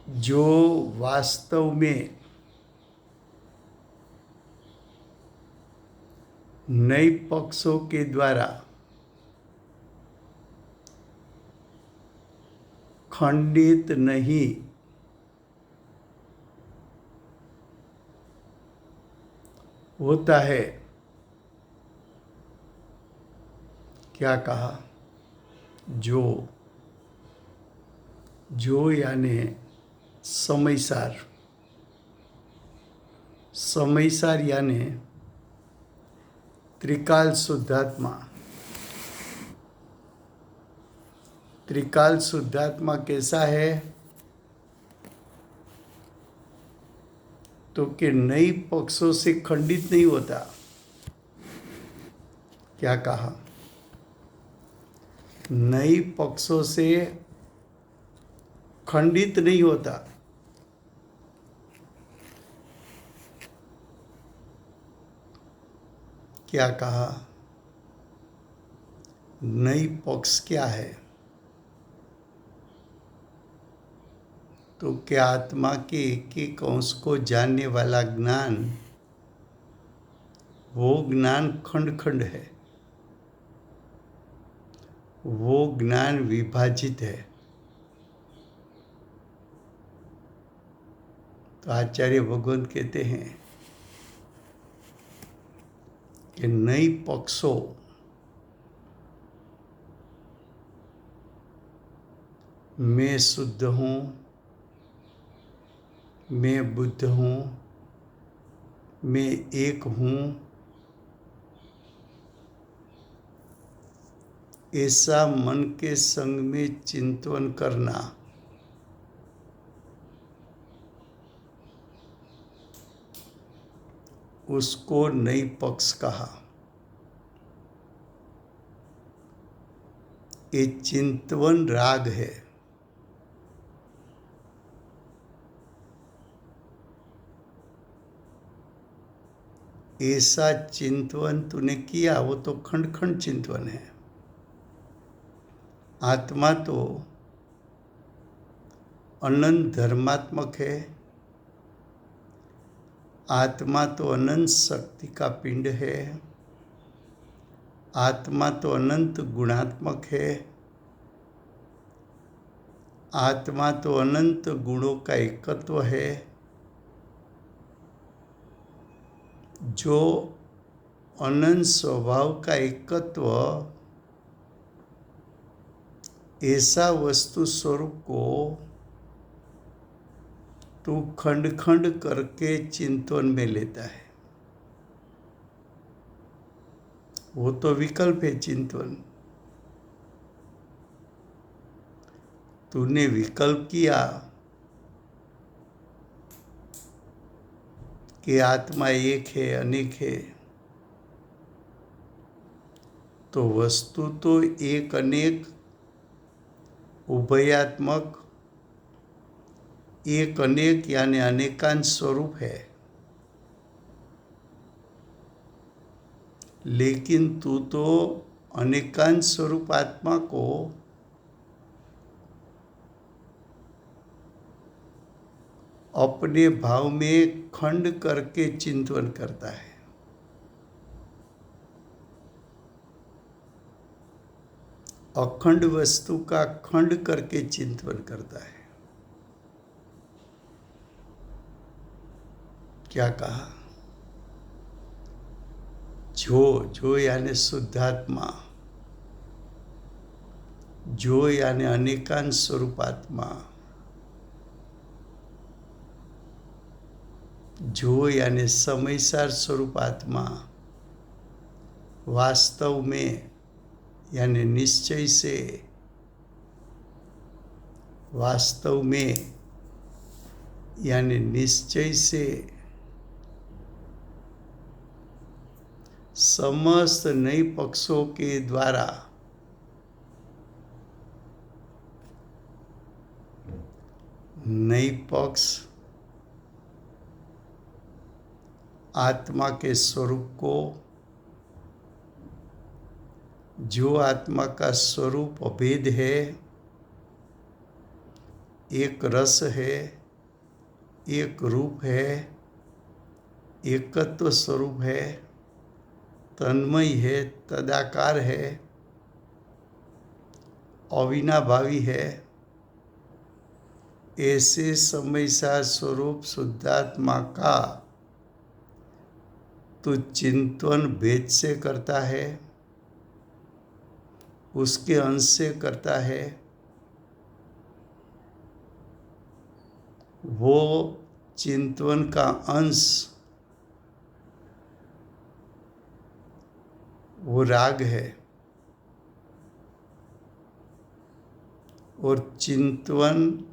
जो वास्तव में नए पक्षों के द्वारा खंडित नहीं होता है, क्या कहा? जो यानी समयसार यानी त्रिकाल शुद्धात्मा। त्रिकाल शुद्धात्मा कैसा है? तो कि नई पक्षों से खंडित नहीं होता। क्या कहा? नई पक्षों से खंडित नहीं होता। क्या कहा? नई पक्ष क्या है? तो क्या आत्मा के एक एक अंश को जानने वाला ज्ञान, वो ज्ञान खंड खंड है, वो ज्ञान विभाजित है। तो आचार्य भगवंत कहते हैं कि नई पक्षों मैं शुद्ध हूँ, मैं बुद्ध हूँ, मैं एक हूँ, ऐसा मन के संग में चिंतन करना, उसको नई पक्ष कहा। ये चिंतवन राग है। ऐसा चिंतवन तूने किया, वो तो खंड खंड चिंतवन है। आत्मा तो अनंत धर्मात्मक है। आत्मा तो अनंत शक्ति का पिंड है। आत्मा तो अनंत गुणात्मक है। आत्मा तो अनंत गुणों का एकत्व है। जो अनंत स्वभाव का एकत्व, ऐसा वस्तु स्वरूप को तू खंड खंड करके चिंतन में लेता है। वो तो विकल्प है चिंतन। तूने विकल्प किया कि आत्मा एक है, अनेक है, तो वस्तु तो एक अनेक उभयात्मक, एक अनेक यानी अनेकांश स्वरूप है। लेकिन तू तो अनेकांश स्वरूप आत्मा को अपने भाव में खंड करके चिंतन करता है। अखंड वस्तु का खंड करके चिंतन करता है। क्या कहा? जो यानी शुद्धात्मा, जो यानी अनेकांश स्वरूप आत्मा, जो यानी समयसार स्वरूप आत्मा, वास्तव में यानी निश्चय से, वास्तव में यानी निश्चय से समस्त नए पक्षों के द्वारा नई पक्ष आत्मा के स्वरूप को, जो आत्मा का स्वरूप अभेद है, एक रस है, एक रूप है, एकत्व स्वरूप है, तन्मय है, तदाकार है, अविनाभावी है, ऐसे समय सार स्वरूप शुद्धात्मा का तू चिंतन भेद से करता है, उसके अंश से करता है। वो चिंतन का अंश वो राग है, और चिंतन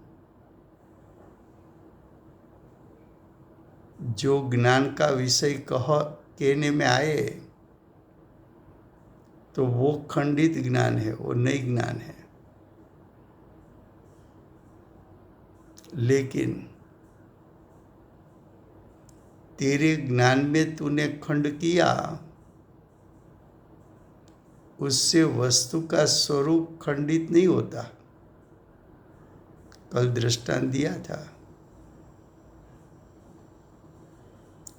जो ज्ञान का विषय कहने में आए तो वो खंडित ज्ञान है, वो नई ज्ञान है। लेकिन तेरे ज्ञान में तूने खंड किया, उससे वस्तु का स्वरूप खंडित नहीं होता। कल दृष्टांत दिया था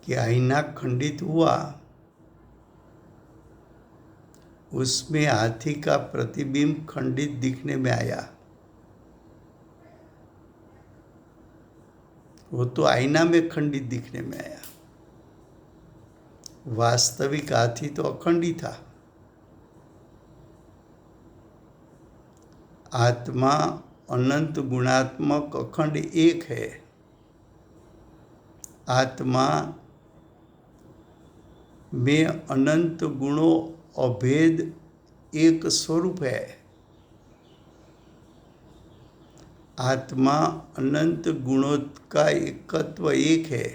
कि आईना खंडित हुआ, उसमें हाथी का प्रतिबिंब खंडित दिखने में आया। वो तो आईना में खंडित दिखने में आया, वास्तविक हाथी तो अखंडित था। आत्मा अनंत गुणात्मक अखंड एक है। आत्मा में अनंत गुणों अभेद एक स्वरूप है। आत्मा अनंत गुणों का एकत्व एक है।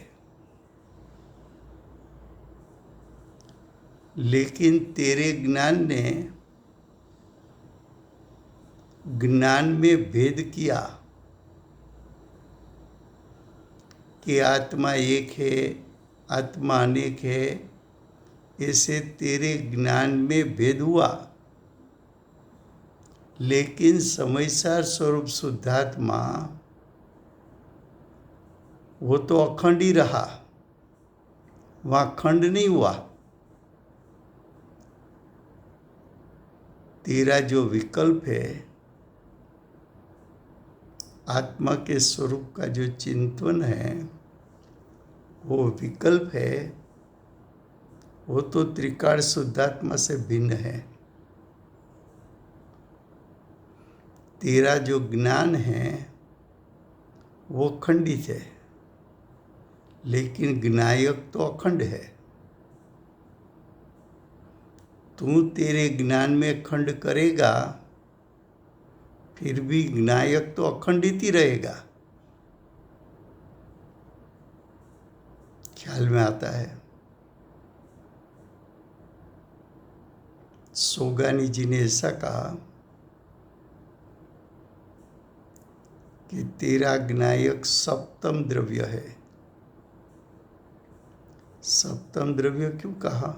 लेकिन तेरे ज्ञान ने ज्ञान में भेद किया कि आत्मा एक है, आत्मा अनेक है। ऐसे तेरे ज्ञान में भेद हुआ, लेकिन समयसार स्वरूप शुद्धात्मा वो तो अखंड ही रहा, वहां खंड नहीं हुआ। तेरा जो विकल्प है, आत्मा के स्वरूप का जो चिंतन है, वो विकल्प है, वो तो त्रिकाल शुद्धात्मा से भिन्न है। तेरा जो ज्ञान है वो खंडित है, लेकिन ज्ञायक तो अखंड है। तू तेरे ज्ञान में खंड करेगा, फिर भी ज्ञायक तो अखंडित ही रहेगा। ख्याल में आता है? सोगानी जी ने ऐसा कहा कि तेरा ज्ञायक सप्तम द्रव्य है। सप्तम द्रव्य क्यों कहा?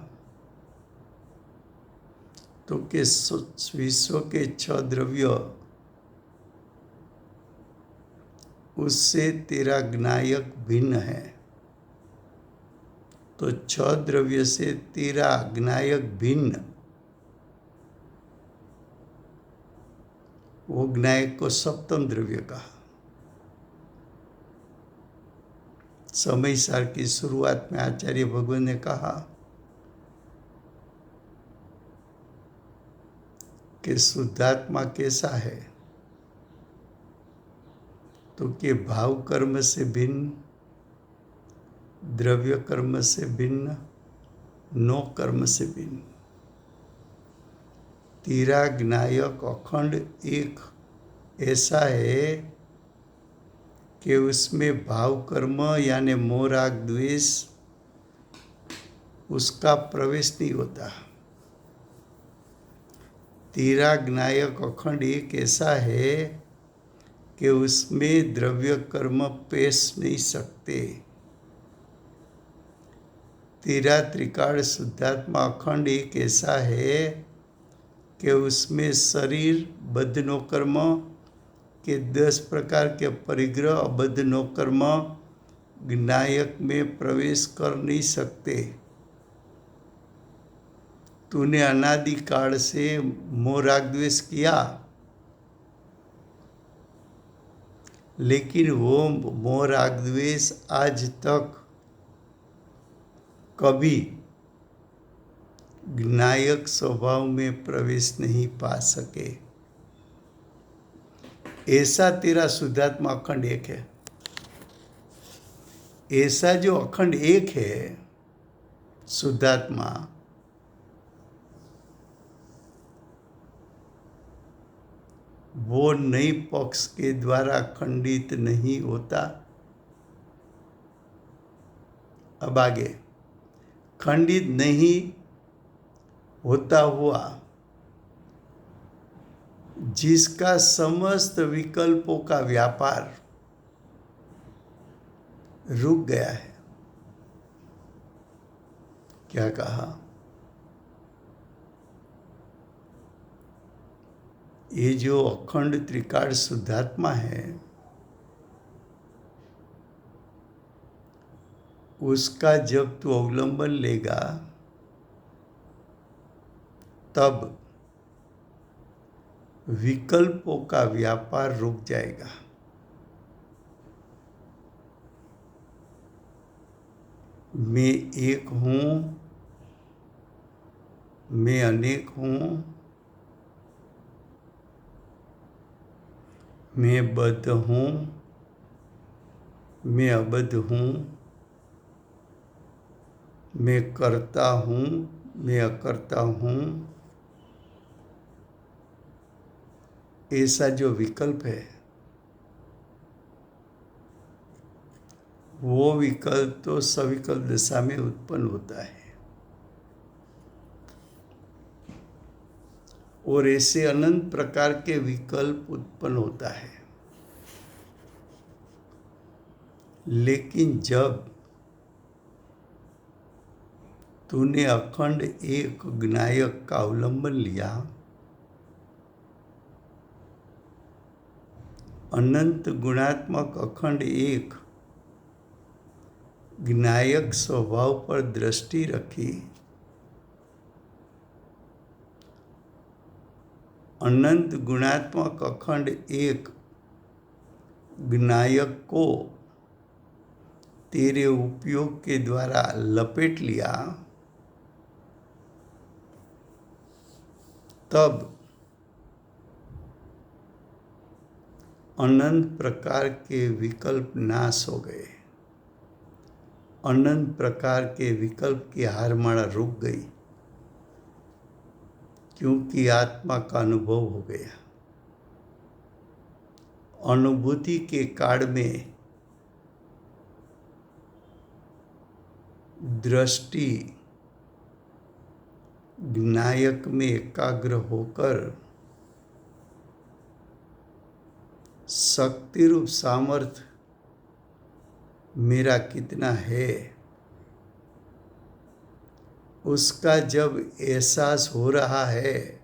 तो कि विश्व के 6 द्रव्य, उससे तेरा ज्ञायक भिन्न है। तो 6 द्रव्य से तेरा ज्ञायक भिन्न, वो ज्ञायक को सप्तम द्रव्य कहा। समय सार की शुरुआत में आचार्य भगवान ने कहा कि शुद्धात्मा कैसा है, तो कि भाव कर्म से भिन्न, द्रव्य कर्म से भिन्न, नो कर्म से भिन्न। तेरा ज्ञायक अखंड एक ऐसा है कि उसमें भाव कर्म यानी मोह राग द्वेष उसका प्रवेश नहीं होता। तेरा ज्ञायक अखंड एक ऐसा है कि उसमें द्रव्य कर्म पेश नहीं सकते। तेरा त्रिकाल शुद्धात्मा अखंड एक ऐसा है कि उसमें शरीर बद्ध नो कर्म के 10 प्रकार के परिग्रह, अबद्ध नो कर्म ज्ञायक में प्रवेश कर नहीं सकते। तूने अनादिकाल से मोह राग द्वेष किया, लेकिन वो मोह राग द्वेष आज तक कभी ज्ञायक स्वभाव में प्रवेश नहीं पा सके। ऐसा तेरा शुद्धात्मा अखंड एक है। ऐसा जो अखंड एक है शुद्धात्मा, वो नई पक्ष के द्वारा खंडित नहीं होता। अब आगे, खंडित नहीं होता हुआ जिसका समस्त विकल्पों का व्यापार रुक गया है। क्या कहा? ये जो अखंड त्रिकाल शुद्धात्मा है, उसका जब तू अवलंबन लेगा तब विकल्पों का व्यापार रुक जाएगा। मैं एक हूँ, मैं अनेक हूँ, मैं बद्ध हूँ, मैं अबद्ध हूँ, मैं करता हूँ, मैं अकर्ता हूँ, ऐसा जो विकल्प है, वो विकल्प तो सविकल्प दशा में उत्पन्न होता है। और ऐसे अनंत प्रकार के विकल्प उत्पन्न होता है। लेकिन जब तूने अखंड एक ज्ञायक का अवलंबन लिया, अनंत गुणात्मक अखंड एक ज्ञायक स्वभाव पर दृष्टि रखी, अनंत गुणात्मक अखंड एक ज्ञायक को तेरे उपयोग के द्वारा लपेट लिया, तब अनंत प्रकार के विकल्प नाश हो गए। अनंत प्रकार के विकल्प की हारमाला रुक गई, क्योंकि आत्मा का अनुभव हो गया। अनुभूति के काल में दृष्टि ज्ञायक में एकाग्र होकर शक्ति रूप सामर्थ्य मेरा कितना है, उसका जब एहसास हो रहा है,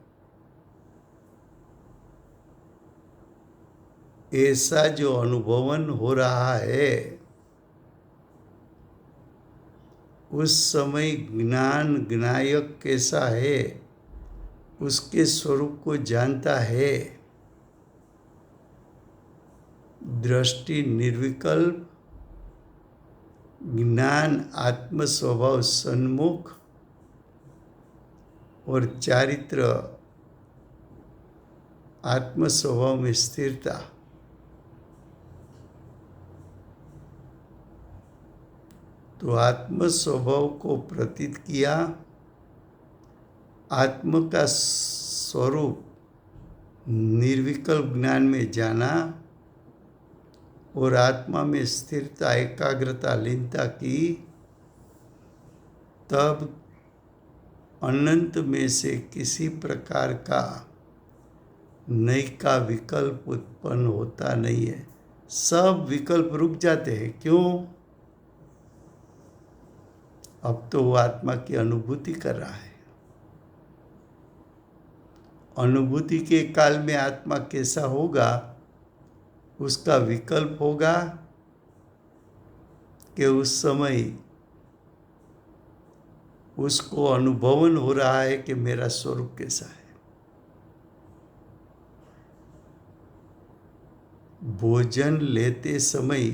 ऐसा जो अनुभवन हो रहा है, उस समय ज्ञान ज्ञायक कैसा है उसके स्वरूप को जानता है। दृष्टि निर्विकल्प, ज्ञान आत्म स्वभाव सन्मुख और चारित्र आत्म स्वभाव में स्थिरता। तो आत्म स्वभाव को प्रतीत किया, आत्म का स्वरूप निर्विकल्प ज्ञान में जाना और आत्मा में स्थिरता एकाग्रता लीनता की, तब अनंत में से किसी प्रकार का नई का विकल्प उत्पन्न होता नहीं है। सब विकल्प रुक जाते हैं। क्यों? अब तो वो आत्मा की अनुभूति कर रहा है। अनुभूति के काल में आत्मा कैसा होगा, उसका विकल्प होगा कि उस समय उसको अनुभवन हो रहा है कि मेरा स्वरूप कैसा है। भोजन लेते समय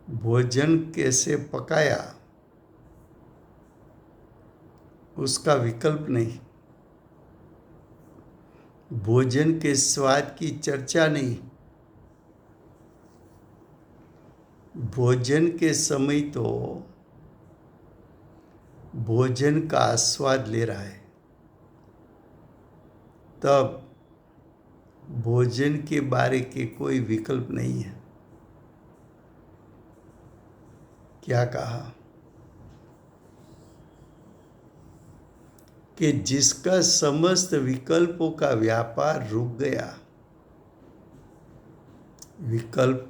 भोजन कैसे पकाया उसका विकल्प नहीं, भोजन के स्वाद की चर्चा नहीं, भोजन के समय तो भोजन का आस्वाद ले रहा है, तब भोजन के बारे के कोई विकल्प नहीं है। क्या कहा कि जिसका समस्त विकल्पों का व्यापार रुक गया। विकल्प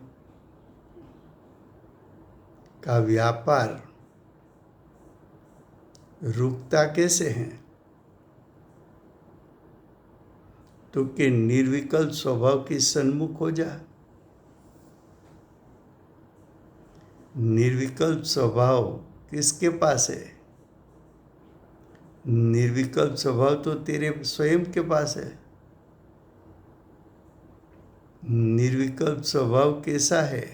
का व्यापार रुकता कैसे है? तो कि निर्विकल्प स्वभाव के सन्मुख हो जा। निर्विकल्प स्वभाव किसके पास है? निर्विकल्प स्वभाव तो तेरे स्वयं के पास है। निर्विकल्प स्वभाव कैसा है?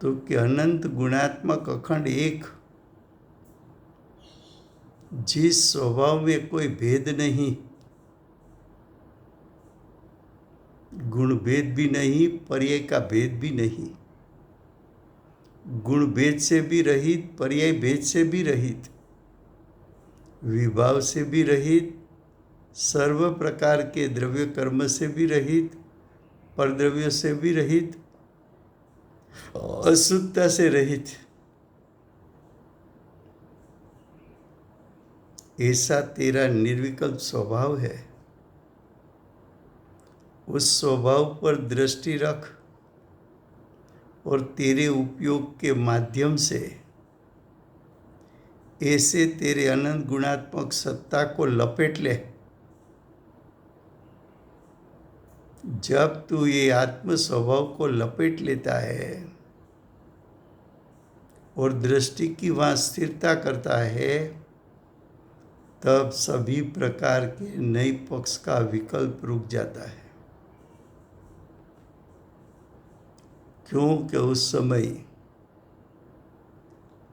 तो कि अनंत गुणात्मक अखंड एक, जिस स्वभाव में कोई भेद नहीं, गुण भेद भी नहीं, पर्याय का भेद भी नहीं, गुण भेद से भी रहित, पर्याय भेद से भी रहित, विभाव से भी रहित, सर्व प्रकार के द्रव्य कर्म से भी रहित, परद्रव्य से भी रहित, अशुद्धता से रहित, ऐसा तेरा निर्विकल्प स्वभाव है। उस स्वभाव पर दृष्टि रख और तेरे उपयोग के माध्यम से ऐसे तेरे अनंत गुणात्मक सत्ता को लपेट ले। जब तू ये आत्म स्वभाव को लपेट लेता है और दृष्टि की वहाँ स्थिरता करता है, तब सभी प्रकार के नए पक्ष का विकल्प रुक जाता है। क्योंकि उस समय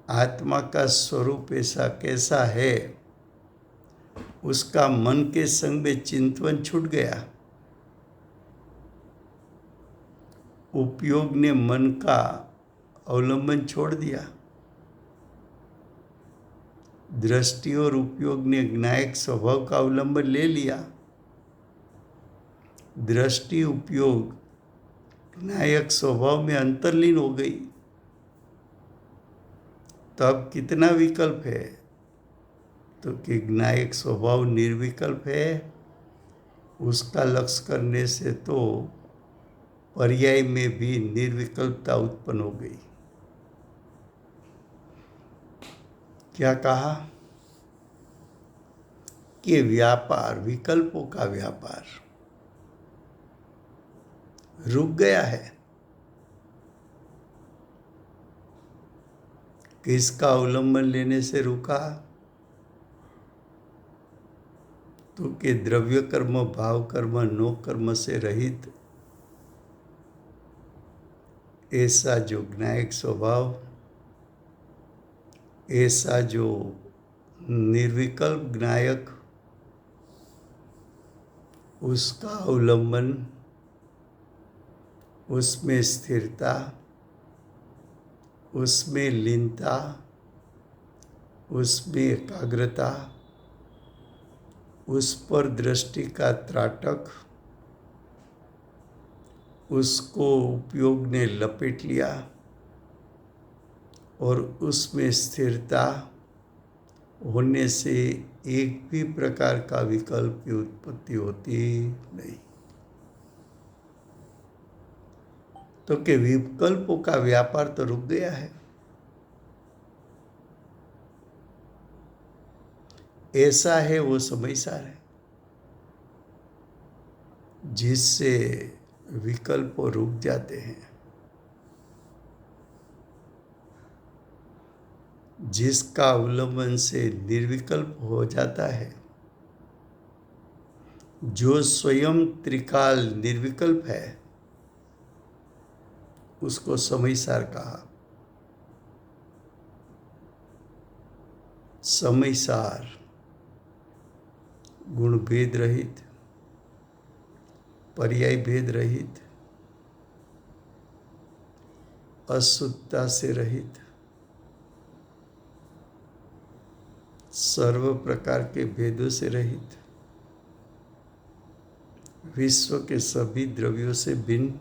आत्मा का स्वरूप ऐसा कैसा है, उसका मन के संग में चिंतन छूट गया। उपयोग ने मन का अवलंबन छोड़ दिया। दृष्टि और उपयोग ने ज्ञायक स्वभाव का अवलंबन ले लिया। दृष्टि उपयोग ज्ञायक स्वभाव में अंतर्लीन हो गई। तब कितना विकल्प है? तो कि ज्ञायक स्वभाव निर्विकल्प है। उसका लक्ष्य करने से तो पर्याय में भी निर्विकल्पता उत्पन्न हो गई। क्या कहा कि व्यापार, विकल्पों का व्यापार रुक गया है। किसका अवलंबन लेने से रुका? तो कि द्रव्य कर्म, भाव कर्म, नो कर्म से रहित ऐसा जो ज्ञायक स्वभाव, ऐसा जो निर्विकल्प ज्ञायक, उसका अवलंबन, उसमें स्थिरता, उसमें लीनता, उसमें एकाग्रता, उस पर दृष्टि का त्राटक, उसको उपयोग ने लपेट लिया और उसमें स्थिरता होने से एक भी प्रकार का विकल्प की उत्पत्ति होती नहीं। तो कि विकल्पों का व्यापार तो रुक गया है। ऐसा है वो समय सार है जिससे विकल्प रुक जाते हैं। जिसका अवलंबन से निर्विकल्प हो जाता है, जो स्वयं त्रिकाल निर्विकल्प है, उसको समयसार कहा। समयसार गुण भेद रहित, पर्याय भेद रहित, अशुद्धता से रहित, सर्व प्रकार के भेदों से रहित, विश्व के सभी द्रव्यों से भिन्न,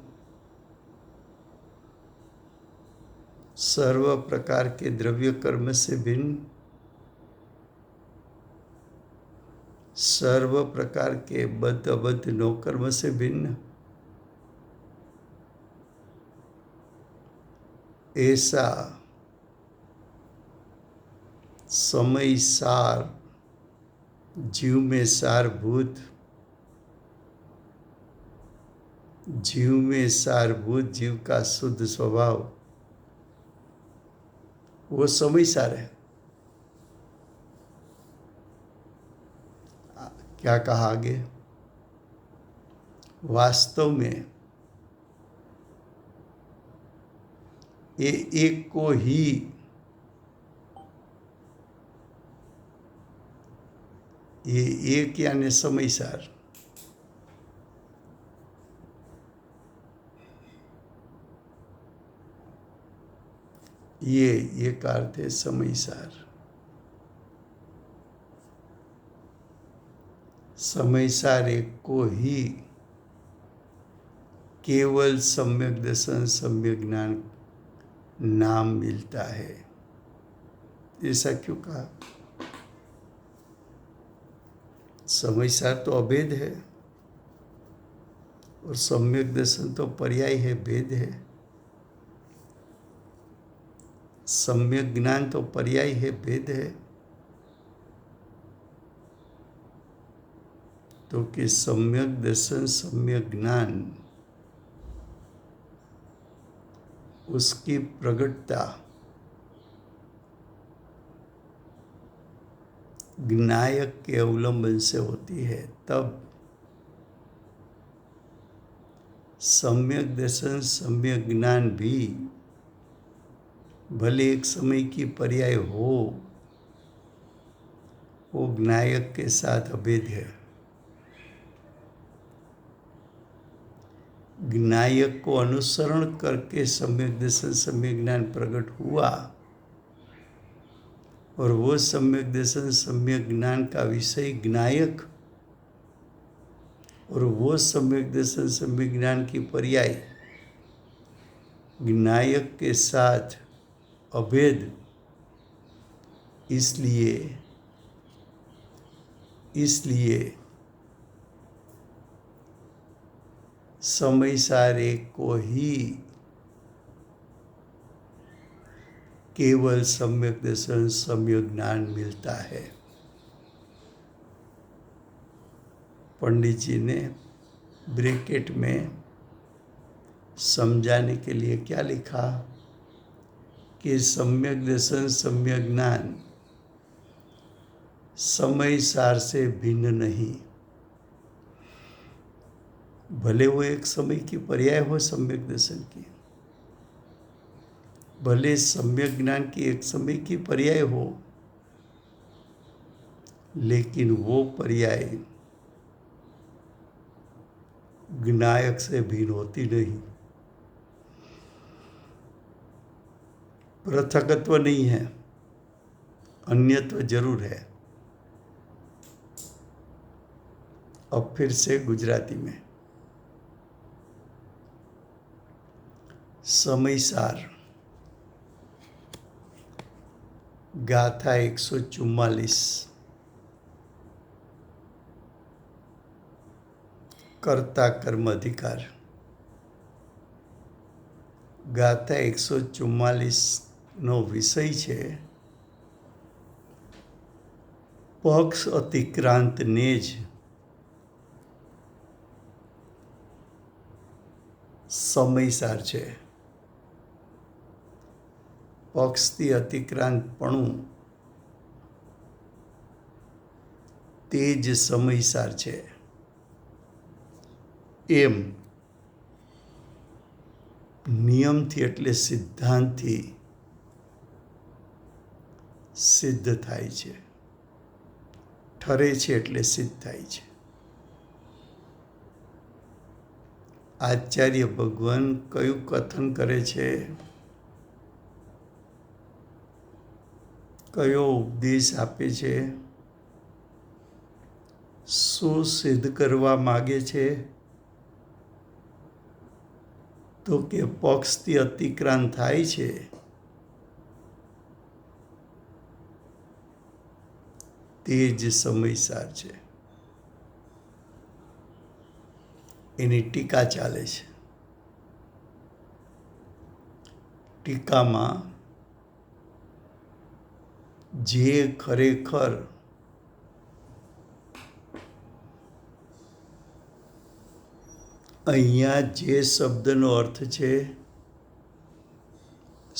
सर्व प्रकार के द्रव्य कर्म से भिन्न, सर्व प्रकार के बद्ध अबद्ध नौकर्म से भिन्न, ऐसा समय सार, जीव में सारभूत, जीव में सारभूत जीव का शुद्ध स्वभाव, वो समय सार है। क्या कहा आगे? वास्तव में ये एक को ही ये एक यानी समय सार, ये का अर्थ है समय सार। समय सार एक को ही केवल सम्यक दर्शन, सम्यक ज्ञान नाम मिलता है। ऐसा क्यों कहा? समय सार तो अभेद है और सम्यक दर्शन तो पर्याय है, भेद है। सम्यक ज्ञान तो पर्याय है, भेद है। तो कि सम्यक दर्शन, सम्यक ज्ञान, उसकी प्रगटता ज्ञायक के अवलंबन से होती है। तब सम्यक दर्शन, सम्यक ज्ञान भी भले एक समय की पर्याय हो, वो ज्ञायक के साथ अभेद है। ज्ञायक को अनुसरण करके सम्यक दर्शन, सम्यक ज्ञान प्रकट हुआ और वो सम्यक दर्शन, सम्यक ज्ञान का विषय ज्ञायक और वो सम्यक दर्शन, सम्यक ज्ञान की पर्याय ज्ञायक के साथ अभेद। इसलिए समय सार एक को ही केवल सम्यक दर्शन, सम्यक ज्ञान मिलता है। पंडित जी ने ब्रैकेट में समझाने के लिए क्या लिखा कि सम्यक दर्शन, सम्यक ज्ञान समय सार से भिन्न नहीं। भले वो एक समय की पर्याय हो सम्यक दर्शन की, भले सम्यक ज्ञान की एक समय की पर्याय हो, लेकिन वो पर्याय ज्ञायक से भिन्न होती नहीं। पृथकत्व नहीं है, अन्यत्व जरूर है। अब फिर से गुजराती में समय सार गाथा 144 कर्ता कर्म अधिकार। ગાથા 144 નો વિષય છે પક્ષ અતિક્રાંતને જ સમયસાર છે। પક્ષથી અતિક્રાંતપણું તે જ સમયસાર છે એમ નિયમથી એટલે સિદ્ધાંતથી સિદ્ધ થાય છે, ઠરે છે એટલે સિદ્ધ થાય છે. આચાર્ય ભગવાન કયું કથન કરે છે, કયો ઉપદેશ આપે છે, શું સિદ્ધ કરવા માગે છે? તો કે પક્ષથી અતિક્રાંત થાય છે તે જ સમયસાર છે. એની ટીકા ચાલે છે. ટીકામાં જે ખરેખર અહીંયા જે શબ્દનો અર્થ છે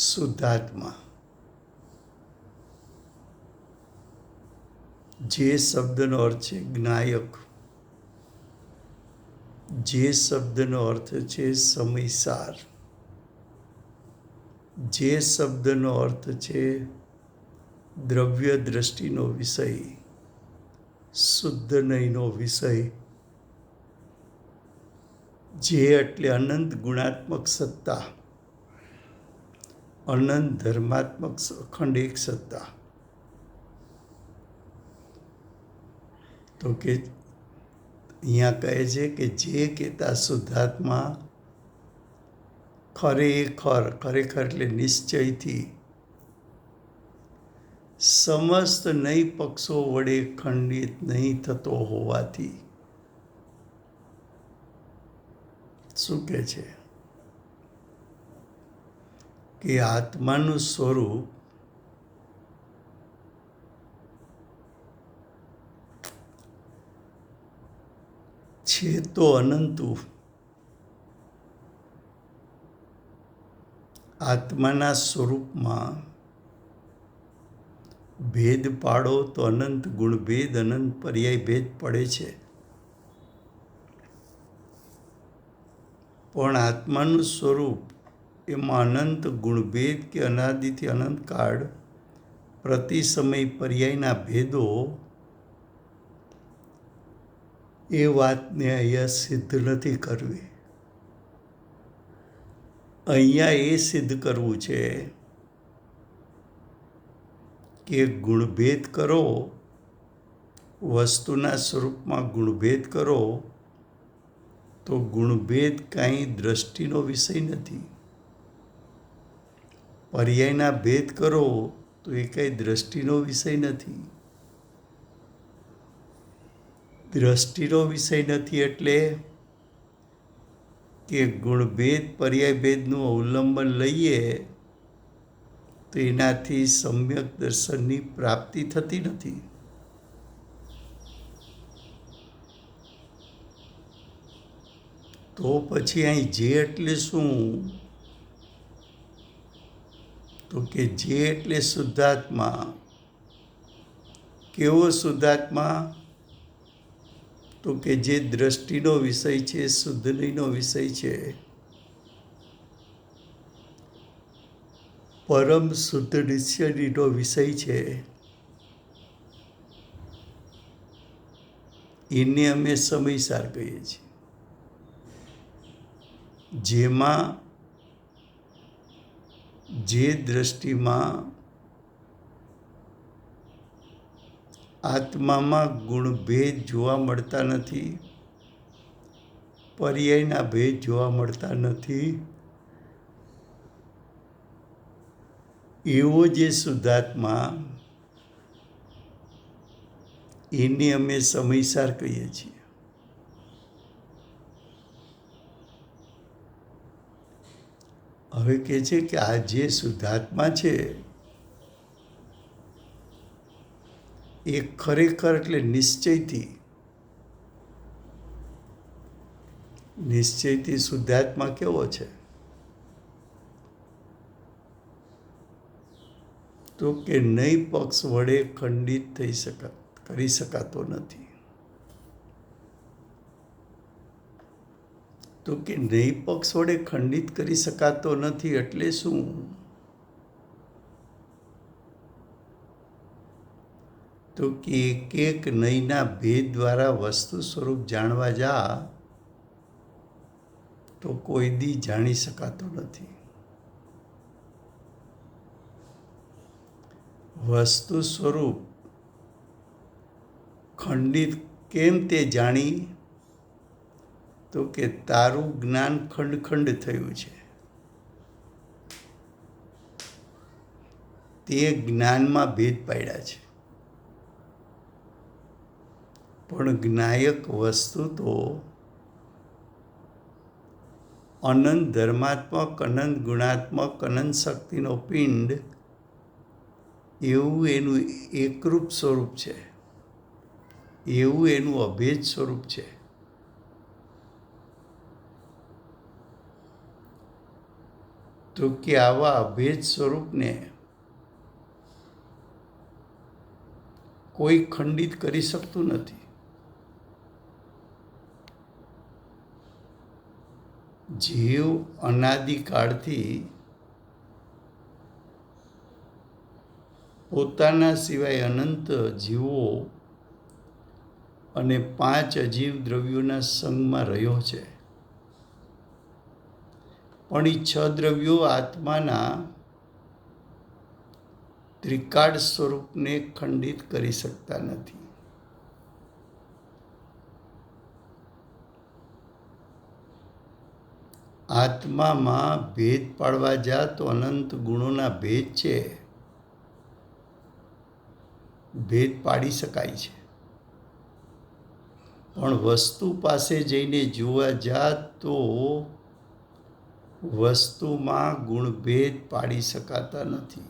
શુદ્ધાત્મા, જે શબ્દનો અર્થ છે જ્ઞાયક, જે શબ્દનો અર્થ છે સમયસાર, જે શબ્દનો અર્થ છે દ્રવ્ય દ્રષ્ટિનો વિષય, શુદ્ધ નહીંનો વિષય, જે એટલે અનંત ગુણાત્મક સત્તા, અનંત ધર્માત્મક અખંડ એક સત્તા. તો કે અહીંયા કહે છે કે જે કહેતા શુદ્ધાત્મા ખરેખર એટલે નિશ્ચયથી સમસ્ત નહીં પક્ષો વડે ખંડિત નહીં થતો હોવાથી શું કહે છે કે આત્માનું સ્વરૂપ છે તો અનંતું. આત્માના સ્વરૂપમાં ભેદ પાડો તો અનંત ગુણભેદ, અનંત પર્યાય ભેદ પડે છે. પણ આત્માનું સ્વરૂપ એમાં અનંત ગુણભેદ કે અનાદિથી અનંતકાળ પ્રતિ સમય પર્યાયના ભેદો, એ વાતને અહીંયા સિદ્ધ નથી કરવી. અહીંયા એ સિદ્ધ કરવું છે કે ગુણભેદ કરો, વસ્તુના સ્વરૂપમાં ગુણભેદ કરો તો ગુણભેદ કાંઈ દ્રષ્ટિનો વિષય નથી. પર્યાયના ભેદ કરો તો એ કાંઈ દ્રષ્ટિનો વિષય નથી. દ્રષ્ટિનો વિષય નથી એટલે કે ગુણભેદ પર્યાય ભેદનું અવલંબન લઈએ તો એનાથી સમ્યક દર્શનની પ્રાપ્તિ થતી નથી. તો પછી અહીં જે એટલે શું? તો કે જે એટલે શુદ્ધાત્મા. કેવો શુદ્ધાત્મા? તો કે જે દ્રષ્ટિનો વિષય છે, શુદ્ધ નહીંનો વિષય છે, પરમ શુદ્ધ નિશ્ચયનો વિષય છે, એને અમે સમયસાર કહીએ છીએ. જેમાં જે દ્રષ્ટિમાં આત્મામાં ગુણભેદ જોવા મળતા નથી, પર્યાયના ભેદ જોવા મળતા નથી, એવો જે શુદ્ધાત્મા, એને અમે સમયસાર કહીએ છીએ. હવે કહે છે કે આ જે શુદ્ધાત્મા છે એ ખરેખર એટલે નિશ્ચયથી શુદ્ધાત્મા કેવો છે? તો કે નહીં પક્ષ વડે ખંડિત કરી શકાતો નથી. તો કે નહીં પક્ષ વડે ખંડિત કરી શકાતો નથી એટલે શું? તો કે એક નહીંના ભેદ દ્વારા વસ્તુ સ્વરૂપ જાણવા જા તો કોઈ દી જાણી શકાતો નથી. વસ્તુ સ્વરૂપ ખંડિત કેમ તે જાણી? તો કે તારું જ્ઞાન ખંડ ખંડ થયું છે. તે જ્ઞાનમાં ભેદ પાડ્યા છે. પણ જ્ઞાયક વસ્તુ તો અનંત ધર્માત્મક, અનંત ગુણાત્મક, અનંત શક્તિનો પિંડ એવું એનું એકરૂપ સ્વરૂપ છે, એવું એનું અભેદ સ્વરૂપ છે. તો કે આવા અભેદ સ્વરૂપને કોઈ ખંડિત કરી શકતું નથી. જીવ અનાદિકાળથી પોતાના સિવાય અનંત જીવો અને 5 અજીવ દ્રવ્યોના સંગમાં રહ્યો છે. પણ એ 6 દ્રવ્યો આત્માના ત્રિકાળ સ્વરૂપને ખંડિત કરી શકતા નથી. આત્મામાં ભેદ પાડવા જા તો અનંત ગુણોના ભેદ છે, ભેદ પાડી શકાય છે. પણ વસ્તુ પાસે જઈને જોવા જા તો વસ્તુમાં ગુણભેદ પાડી શકાતા નથી.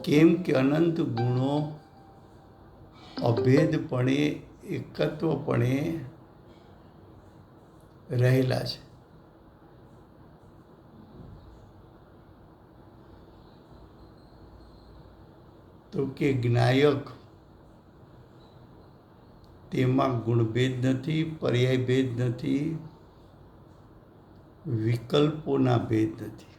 કેમ કે અનંત ગુણો અભેદપણે, એકત્વપણે રહેલા છે. તો કે જ્ઞાયક તેમાં ગુણભેદ નથી, પર્યાય ભેદ નથી, વિકલ્પોના ભેદ નથી.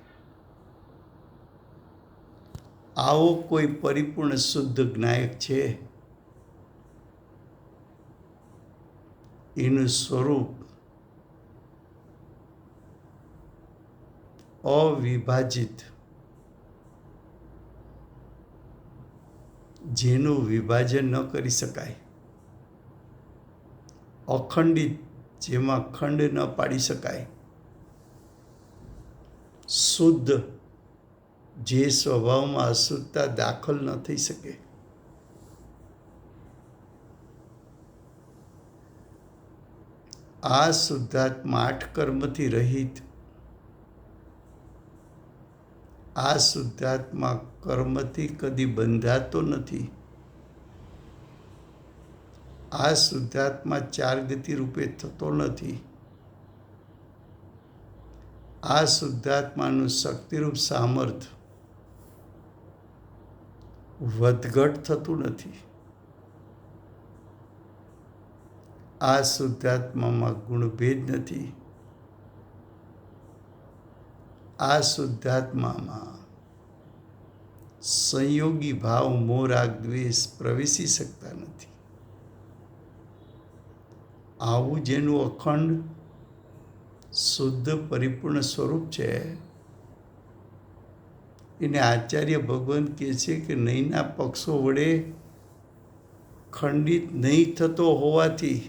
આવો કોઈ પરિપૂર્ણ શુદ્ધ જ્ઞાયક છે? એનું સ્વરૂપ અવિભાજિત, જેનું વિભાજન ન કરી શકાય, અખંડિત, જેમાં ખંડ ન પાડી શકાય, શુદ્ધ, જે સ્વભાવમાં અશુદ્ધતા દાખલ ન થઈ શકે. આ શુદ્ધાત્મા 8 કર્મથી રહિત, આ શુદ્ધાત્મા કર્મથી કદી બંધાતો નથી. આ શુદ્ધાત્મા 4 ગતિ રૂપે થતો નથી. આ શુદ્ધાત્માનું શક્તિરૂપ સામર્થ્ય વધઘટ થતું નથી. આ શુદ્ધાત્મામાં ગુણભેદ નથી. આ શુદ્ધાત્મામાં સંયોગી ભાવ, મોહ, રાગ, દ્વેષ પ્રવેશી શકતા નથી. આવું જેનું અખંડ શુદ્ધ પરિપૂર્ણ સ્વરૂપ છે, એને આચાર્ય ભગવાન કહે છે કે નહીંના પક્ષો વડે ખંડિત નહીં થતો હોવાથી,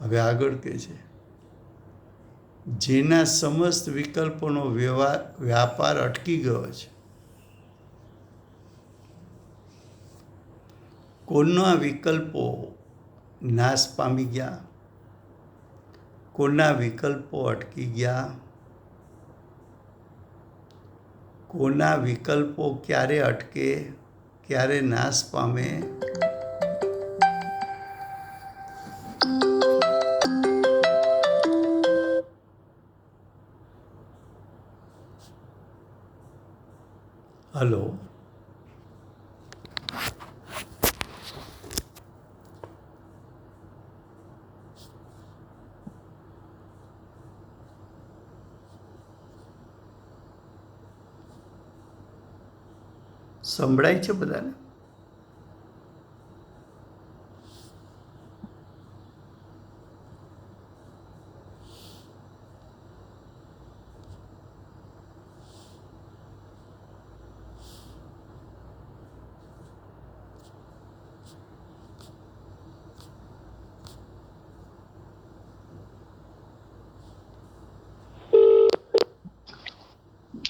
હવે આગળ કહે છે, જેના સમસ્ત વિકલ્પોનો વ્યાપાર અટકી ગયો છે. કોના વિકલ્પો નાશ પામી ગયા? કોના વિકલ્પો અટકી ગયા? કોના વિકલ્પો ક્યારે અટકે, ક્યારે નાશ પામે? હલો. સંભળાય છે બધાને?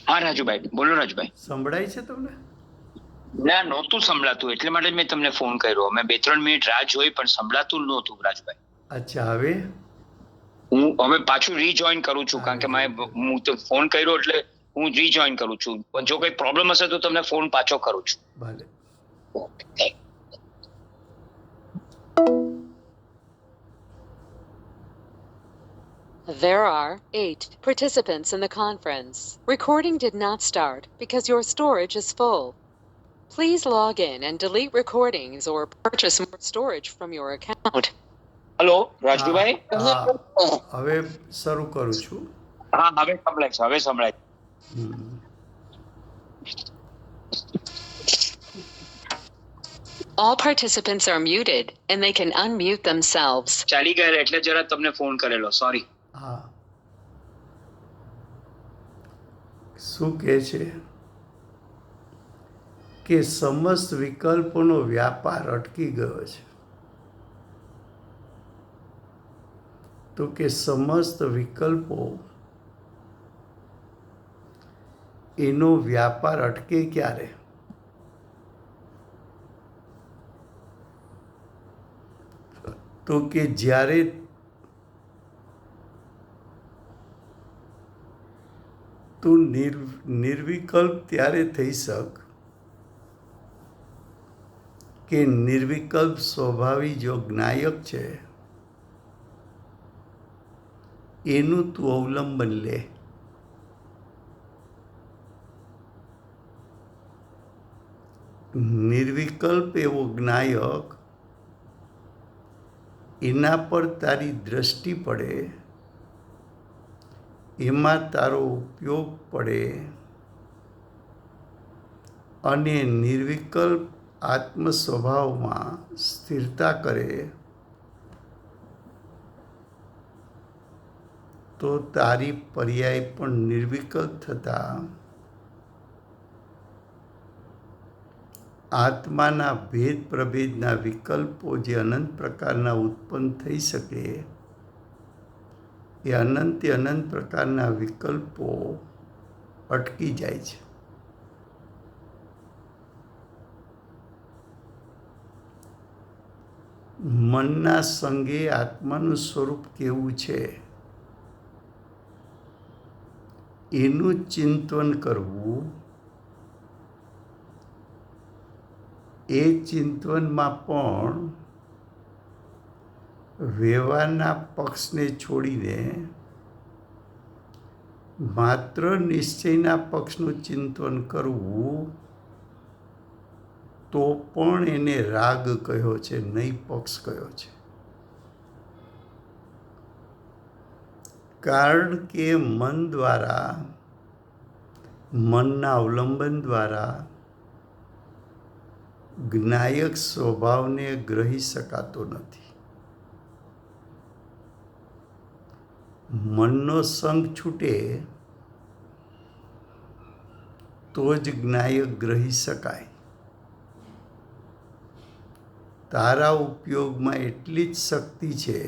હા રાજુભાઈ, બોલો રાજુભાઈ. સંભળાય છે તમને? ના, નહોતું સંભળાતું, એટલે માટે મેં તમને ફોન કર્યો. મેં 2-3 મિનિટ રાહ જોઈ, પણ સંભળાતું નહોતું રાજુભાઈ. અચ્છા, હવે હું હવે પાછું રીજોઈન કરું છું, કારણ કે હું તો ફોન કર્યો એટલે હું રીજોઈન કરું છું. પણ જો કોઈ પ્રોબ્લેમ હશે તો તમને ફોન પાછો કરું છું. ભલે. Okay. There are 8 participants in the conference. Recording did not start because your storage is full. Please log in and delete recordings or purchase more storage from your account. Hello Rajubhai. હવે શરૂ કરું છું. હા, હવે સંભળાય છે, હવે સંભળાય. All participants are muted and they can unmute themselves. ચાલી ગયા એટલે જરા તમને ફોન કરેલો, સોરી. હા, શું કહે છે કે સમસ્ત વિકલ્પોનો વ્યાપાર અટકી ગયો છે. તો કે સમસ્ત વિકલ્પો એનો વ્યાપાર અટકે ક્યારે? તો કે જ્યારે તું નિર્વિકલ્પ ત્યારે થઈ શક કે નિર્વિકલ્પ સ્વભાવી જો જ્ઞાયક છે એનું તું અવલંબન લે. નિર્વિકલ્પ એવો જ્ઞાયક, એના પર તારી દ્રષ્ટિ પડે, એમાં તારો ઉપયોગ પડે અને નિર્વિકલ્પ આત્મ સ્વભાવમાં સ્થિરતા કરે તો તારી પર્યાય પણ નિર્વિકલ્પ થતા આત્માના ભેદ પ્રભેદના વિકલ્પો જે અનંત પ્રકારના ઉત્પન્ન થઈ શકે, એ અનંતે અનંત પ્રકારના વિકલ્પો અટકી જાય છે. મનના સંગે આત્માનું સ્વરૂપ કેવું છે એનું ચિંતન કરવું, એ ચિંતનમાં પણ વ્યવહારના પક્ષને છોડીને માત્ર નિશ્ચયના પક્ષનું ચિંતન કરવું, તો પણ એને રાગ કહ્યો છે, નહીં પક્ષ કહ્યો છે. કારણ કે મન દ્વારા, મનના અવલંબન દ્વારા જ્ઞાયક સ્વભાવને ગ્રહી શકાતો નથી. મનનો સંગ છૂટે તો જ જ્ઞાયક ગ્રહી શકાય. તારા ઉપયોગમાં એટલી જ શક્તિ છે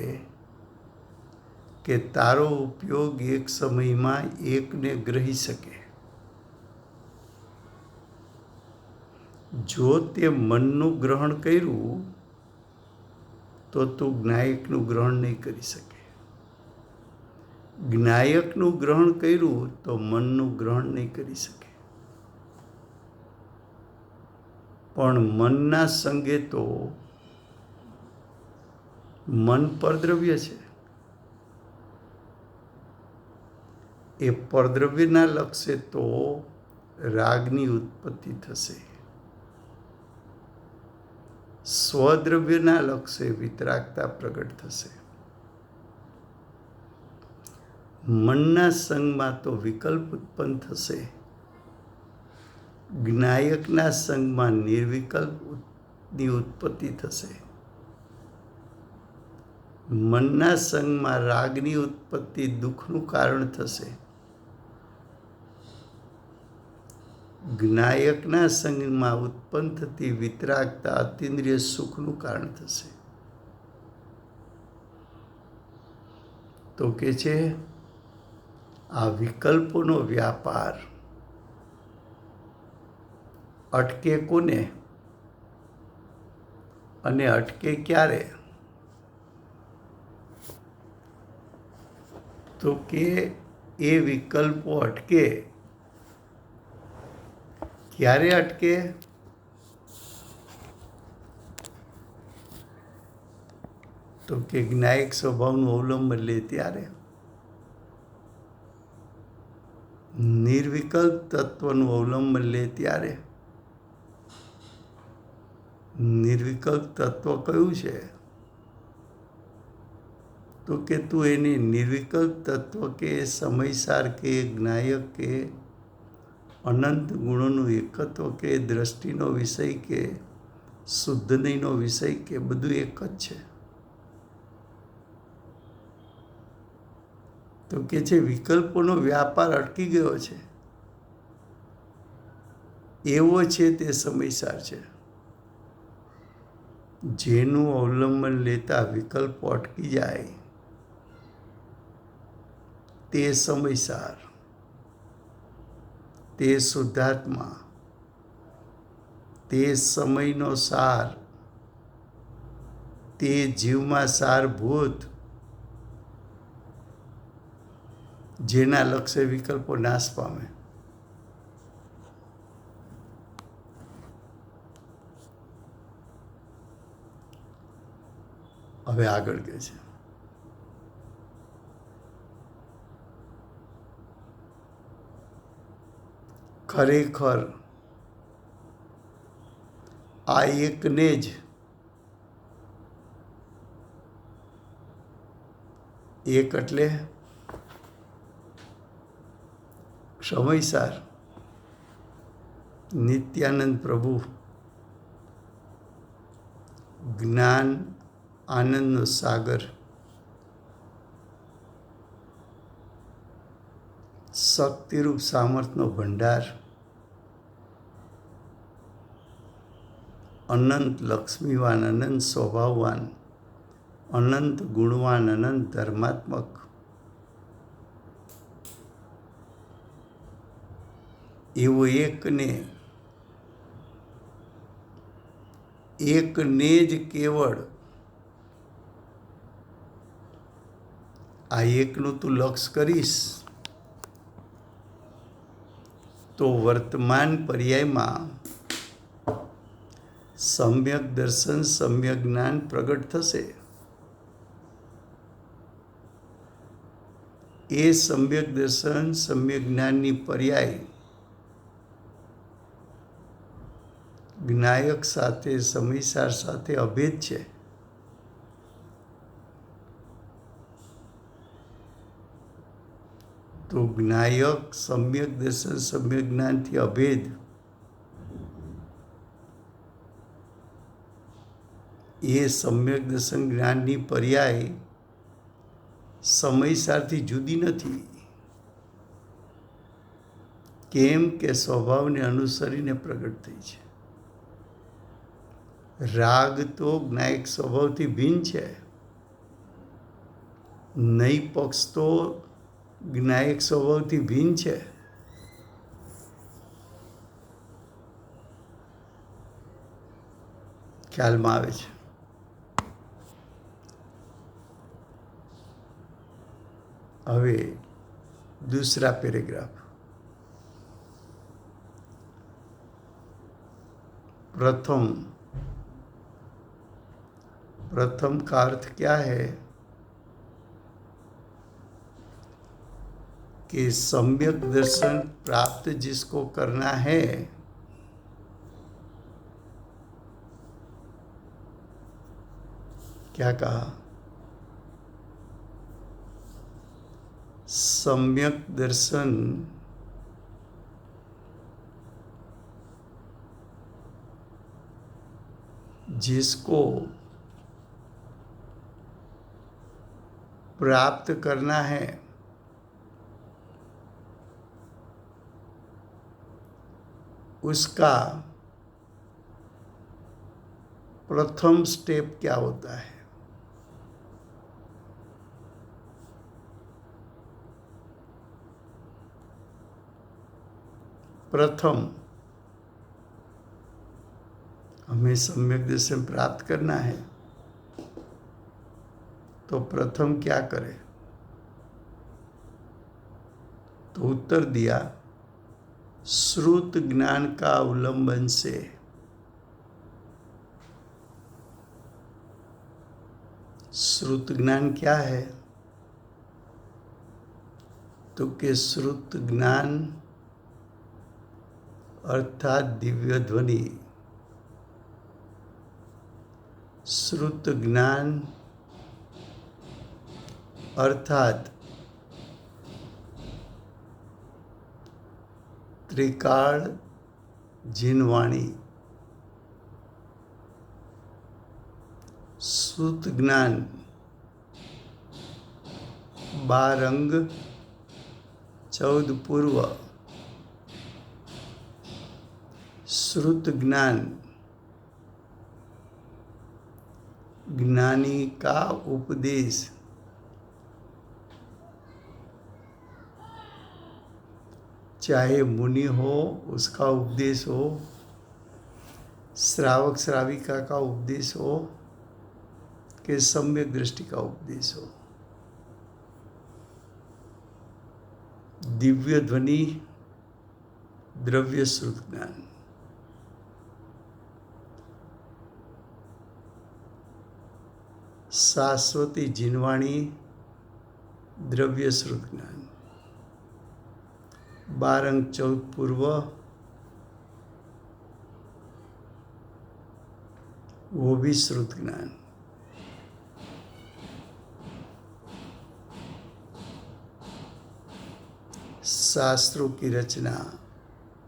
કે તારો ઉપયોગ એક સમયમાં એકને ગ્રહી શકે. જો તે મનનું ગ્રહણ કર્યું તો તું જ્ઞાયકનું ગ્રહણ નહીં કરી શકે. જ્ઞાયકનું ગ્રહણ કર્યું તો મનનું ગ્રહણ નહીં કરી શકે. પણ મનના સંગે તો મન પરદ્રવ્ય છે. એ પરદ્રવ્યના લક્ષ્ય તો રાગની ઉત્પત્તિ થશે. સ્વદ્રવ્યના લક્ષ્ય વિતરાગતા પ્રગટ થશે. મનના સંગમાં તો વિકલ્પ ઉત્પન્ન થશે. જ્ઞાયકના સંગમાં નિર્વિકલ્પની ઉત્પત્તિ થશે. મનના સંગમાં રાગની ઉત્પત્તિ દુઃખનું કારણ થશે. જ્ઞાયકના સંગમાં ઉત્પન્ન થતી વિતરાગતા અતિન્દ્રિય સુખનું કારણ થશે. તો કે છે આ વિકલ્પોનો વ્યાપાર અટકે કોને અને અટકે ક્યારે? તો કે એ વિકલ્પો અટકે ક્યારે અટકે? તો કે જ્ઞાયક સ્વભાવનું અવલંબન લે ત્યારે. નિર્વિકલ્પ તત્વનું અવલંબન લે ત્યારે. નિર્વિકલ્પ તત્વ કયું છે? તો કે તું એને નિર્વિકલ્પ તત્વ કે સમયસાર કે જ્ઞાયક કે અનંત ગુણોનું એકત્વ કે દ્રષ્ટિનો વિષય કે શુદ્ધ નહીંનો વિષય કે બધું એક જ છે. તો કે છે વિકલ્પોનો વ્યાપાર અટકી ગયો છે. એવો છે તે સમયસાર છે. જેનું અવલંબન લેતા વિકલ્પો અટકી જાય તે સમયસાર, તે શુદ્ધાત્મા, તે સમયનો સાર, તે જીવમાં સારભૂત, જેના લક્ષ્ય વિકલ્પો નાશ પામે. હવે આગળ કહે છે ખરેખર આ એકને જ એક એટલે સમયસાર નિત્યાનંદ પ્રભુ જ્ઞાન આનંદનો સાગર શક્તિરૂપ સામર્થ્યનો ભંડાર અનંત લક્ષ્મીવાન અનંત સ્વભાવવાન અનંત ગુણવાન અનંત ધર્માત્મક એવો એકને જ કેવળ આ એકનું તું લક્ષ્ય કરીશ તો વર્તમાન પર્યાયમાં સમ્યક દર્શન સમ્યક જ્ઞાન પ્રગટ થશે. એ સમ્યક દર્શન સમ્યક જ્ઞાનની પર્યાય જ્ઞાયક સાથે સમયસાર સાથે અભેદ છે. તો જ્ઞાયક સમ્યક દર્શન સમ્યક જ્ઞાનથી અભેદ એ સમ્યક દર્શન જ્ઞાનની પર્યાય સમયસારથી જુદી નથી. કેમ કે સ્વભાવને અનુસરીને પ્રગટ થઈ છે. રાગ તો જ્ઞાયક સ્વભાવથી ભિન્ન છે. નૈ પક્ષ તો જ્ઞાયક સ્વભાવથી ભિન્ન છે. ખ્યાલમાં આવે છે. હવે दूसरा पैराग्राफ प्रथम का अर्थ क्या है? कि सम्यक दर्शन प्राप्त जिसको करना है क्या कहा? सम्यक दर्शन जिसको प्राप्त करना है उसका प्रथम स्टेप क्या होता है? प्रथम हमें सम्यक दर्शन प्राप्त करना है तो प्रथम क्या करें? तो उत्तर दिया, श्रुत ज्ञान का अवलंबन से। श्रुत ज्ञान क्या है? तो कि श्रुत ज्ञान अर्थात दिव्य ध्वनि, श्रुत ज्ञान अर्थात त्रिकाल जिनवाणी, श्रुत ज्ञान बारंग 14 पूर्व, श्रुत ज्ञान ज्ञानी का उपदेश, चाहे मुनि हो उसका उपदेश हो, श्रावक श्राविका का उपदेश हो कि सम्यक दृष्टि का उपदेश हो। दिव्य ध्वनि द्रव्य श्रुत ज्ञान, शाश्वती जिनवाणी द्रव्य श्रुत ज्ञान, बारंग 14 पूर्व वो भी श्रुत ज्ञान। शास्त्रों की रचना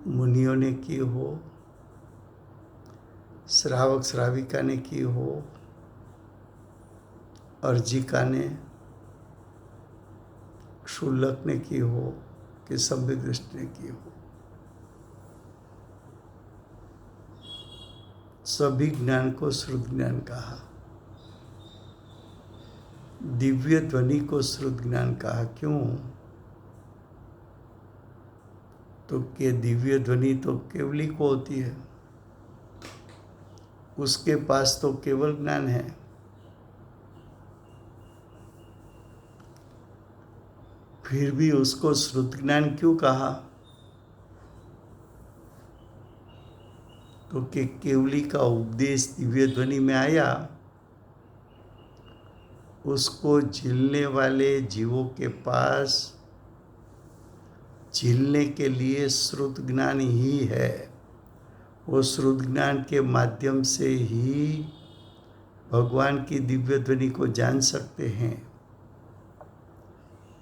मुनियों ने की हो, श्रावक श्राविका ने की हो, अर्जिका ने, क्षुल्लक ने की हो कि सम्यक दृष्टि ने की हो, सभी ज्ञान को श्रुत ज्ञान कहा। दिव्य ध्वनि को श्रुत ज्ञान कहा। क्यों? तो कि दिव्य ध्वनि तो केवली को होती है, उसके पास तो केवल ज्ञान है। फिर भी उसको श्रुत ज्ञान क्यों कहा? तो कि केवली का उपदेश दिव्य ध्वनि में आया, उसको झेलने वाले जीवों के पास झेलने के लिए श्रुत ज्ञान ही है। वो श्रुत ज्ञान के माध्यम से ही भगवान की दिव्य ध्वनि को जान सकते हैं।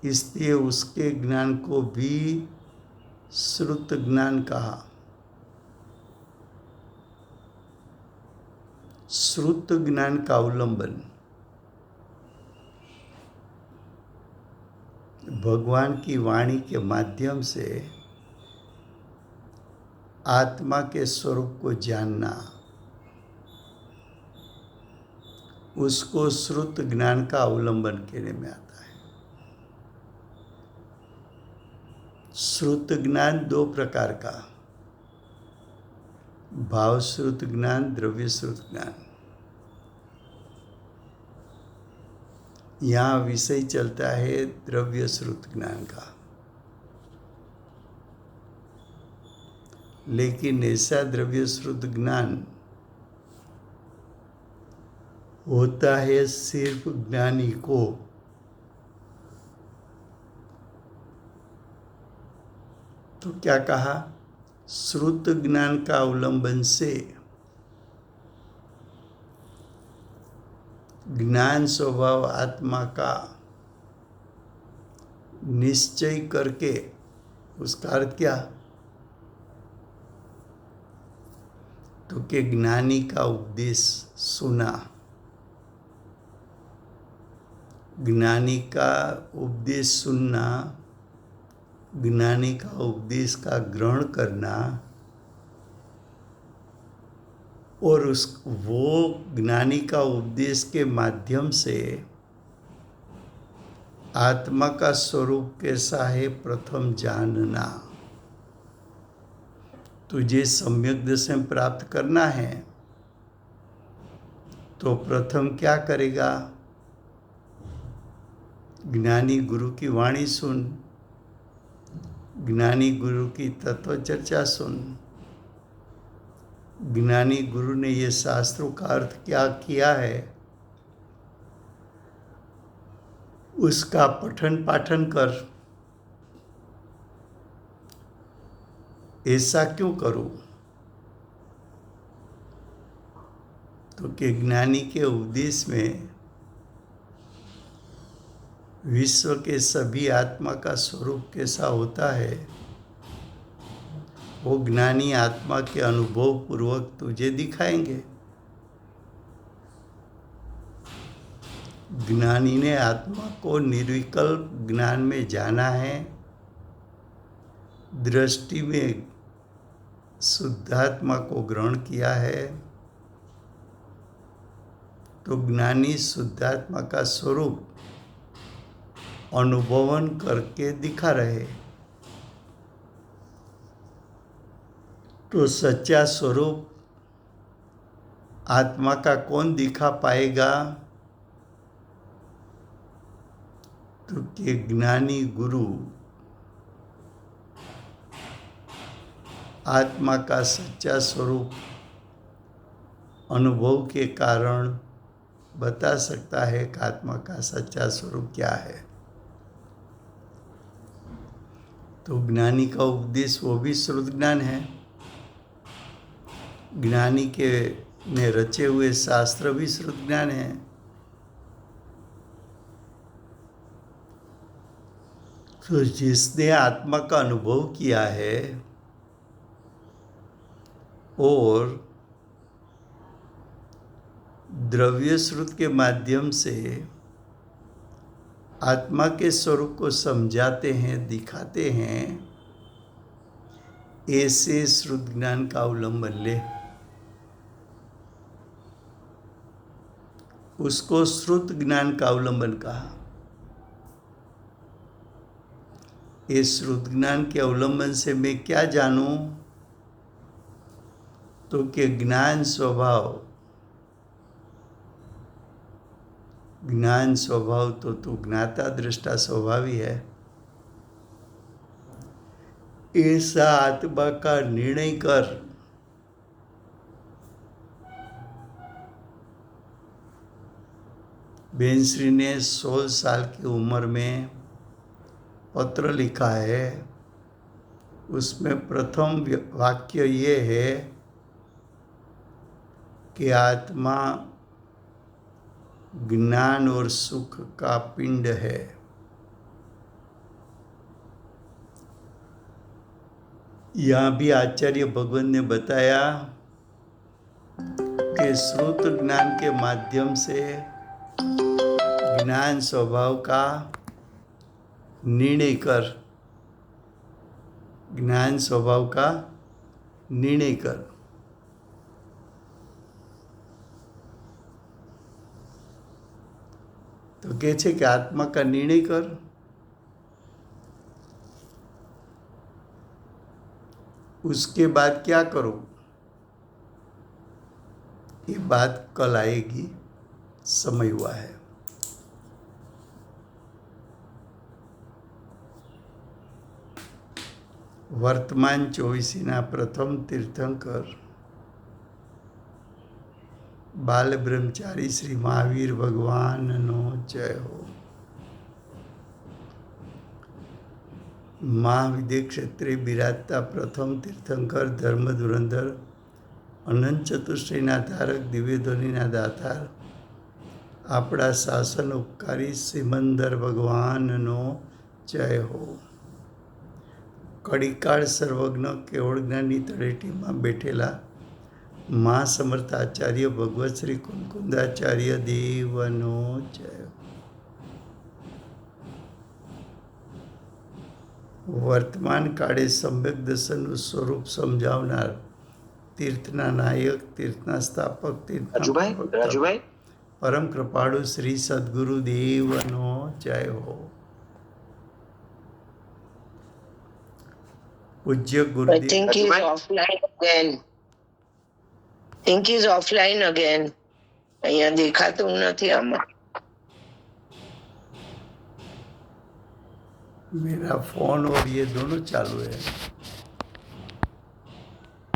इसलिए उसके ज्ञान को भी श्रुत ज्ञान कहा। श्रुत ज्ञान का अवलंबन भगवान की वाणी के माध्यम से आत्मा के स्वरूप को जानना, उसको श्रुत ज्ञान का अवलंबन कहने में आता है। श्रुत ज्ञान दो प्रकार का, भाव श्रुत ज्ञान, द्रव्य श्रुत ज्ञान। यहाँ विषय चलता है द्रव्य श्रुत ज्ञान का, लेकिन ऐसा द्रव्य श्रुत ज्ञान होता है सिर्फ ज्ञानी को। तो क्या कहा? श्रुत ज्ञान का अवलंबन से ज्ञान स्वभाव आत्मा का निश्चय करके, उसका अर्थ क्या? तो कि ज्ञानी का उपदेश सुना, ज्ञानी का उपदेश सुनना, ज्ञानी का उपदेश का ग्रहण करना और वो ज्ञानी का उपदेश के माध्यम से आत्मा का स्वरूप कैसा है प्रथम जानना। तुझे सम्यक दर्शन प्राप्त करना है तो प्रथम क्या करेगा? ज्ञानी गुरु की वाणी सुन, ज्ञानी गुरु की तत्व चर्चा सुन, ज्ञानी गुरु ने ये शास्त्रों का अर्थ क्या किया है उसका पठन पाठन कर। ऐसा क्यों करूं? तो कि ज्ञानी के उपदेश में विश्व के सभी आत्मा का स्वरूप कैसा होता है वो ज्ञानी आत्मा के अनुभव पूर्वक तुझे दिखाएंगे। ज्ञानी ने आत्मा को निर्विकल्प ज्ञान में जाना है, दृष्टि में शुद्धात्मा को ग्रहण किया है, तो ज्ञानी शुद्धात्मा का स्वरूप अनुभवन करके दिखा रहे। तो सच्चा स्वरूप आत्मा का कौन दिखा पाएगा? तो कि ज्ञानी गुरु आत्मा का सच्चा स्वरूप अनुभव के कारण बता सकता है कि आत्मा का सच्चा स्वरूप क्या है। तो ज्ञानी का उपदेश वो भी श्रुत ज्ञान है, ज्ञानी के ने रचे हुए शास्त्र भी श्रुत ज्ञान है। तो जिसने आत्मा का अनुभव किया है और द्रव्य श्रुत के माध्यम से आत्मा के स्वरूप को समझाते हैं, दिखाते हैं, ऐसे श्रुत ज्ञान का अवलंबन ले। उसको श्रुत ज्ञान का अवलंबन कहा। इस श्रुत ज्ञान के अवलंबन से मैं क्या जानूं? तो कि ज्ञान स्वभाव तो तू ज्ञाता दृष्टा स्वभाव ही है। ऐसा आत्मा का निर्णय कर। बेंश्री ने 16 साल की उम्र में पत्र लिखा है, उसमें प्रथम वाक्य ये है कि आत्मा ज्ञान और सुख का पिंड है। यहाँ भी आचार्य भगवान ने बताया कि श्रुत ज्ञान के माध्यम से ज्ञान स्वभाव का निर्णय कर, ज्ञान स्वभाव का निर्णय कर। तो કહે છે કે આત્મા का निर्णय कर। उसके बाद क्या करो ये बात कल आएगी, समय हुआ है। वर्तमान 24 प्रथम तीर्थंकर बाल ब्रह्मचारी श्री महावीर भगवान नो जय हो। મહાવિદ્ય ક્ષેત્રે બિરાજતા પ્રથમ તીર્થંકર ધર્મ ધુરંધર અનંત ચતુષ્ટયના ધારક દિવ્યધ્વનિના દાતાર આપણા શાસન ઉપકારી સિમંદર ભગવાનનો જય હો. કડીકાળ સર્વજ્ઞ કેવળ જ્ઞાનની તળેટીમાં બેઠેલા મહાસમર્થ આચાર્ય ભગવત શ્રી કુંકુંદાચાર્ય દેવનો જય હો. વર્તમાન કાળે સમ્યક દર્શનનું સ્વરૂપ સમજાવનાર તીર્થના નાયક, તીર્થના સ્થાપક, તીર્થના રાજુભાઈ પરમ કૃપાળુ શ્રી સદગુરુ દેવનો જય હો. પૂજ્ય I Gurudev think he's offline again. અહીંયા દેખાતું નથી આમાં. मेरा फोन और ये दोनों चालू है.